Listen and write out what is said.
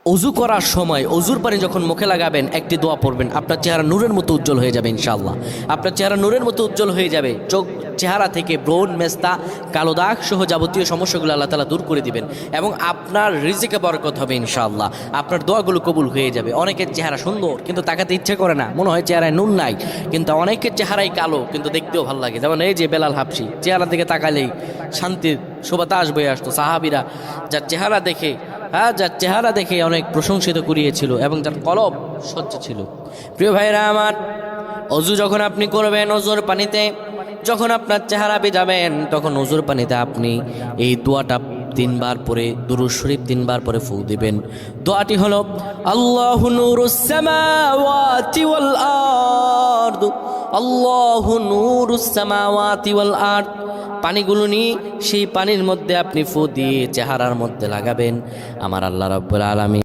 অজু করার সময় অজুর পানি যখন মুখে লাগাবেন একটি দোয়া পড়বেন, আপনার চেহারা নূরের মতো উজ্জ্বল হয়ে যাবে ইনশাআল্লাহ। আপনার চেহারা নূরের মতো উজ্জ্বল হয়ে যাবে। চেহারা থেকে ব্রণ, মেস্তা, কালো দাগ সহ যাবতীয় সমস্যাগুলো আল্লাহ তাআলা দূর করে দিবেন এবং আপনার রিজিকে বরকত হবে ইনশাআল্লাহ। আপনার দোয়াগুলো কবুল হয়ে যাবে। অনেকের চেহারা সুন্দর কিন্তু তাকাতে ইচ্ছে করে না, মনে হয় চেহারায় নুন নাই, কিন্তু অনেকের চেহারাই কালো কিন্তু দেখতেও ভালো লাগে। যেমন এই যে বেলাল হাবশি, চেহারা দিকে তাকালেই শান্তির সুবাতাস বয়ে আসতো। সাহাবীরা যার চেহারা দেখে অনেক প্রশংসিত করিয়েছিল এবং যার কলব স্বচ্ছ ছিল। প্রিয় ভাইরা আমার, অজু যখন আপনি করবেন, অজুর পানিতে যখন আপনার চেহারা ভিজাবেন, তখন অজুর পানিতে আপনি এই দোয়াটা 3 বার পরে, দুরূদ শরীফ 3 বার পরে ফু দিবেন। দোয়াটি হলো আল্লাহু নূরুস সামাওয়াতি ওয়াল আরদ, আল্লাহু নূরুস সামাওয়াতি ওয়াল আরদ। পানিগুলো নিয়ে সেই পানির মধ্যে আপনি ফু দিয়ে চেহারার মধ্যে লাগাবেন। আমার আল্লাহ রাব্বুল আলামিন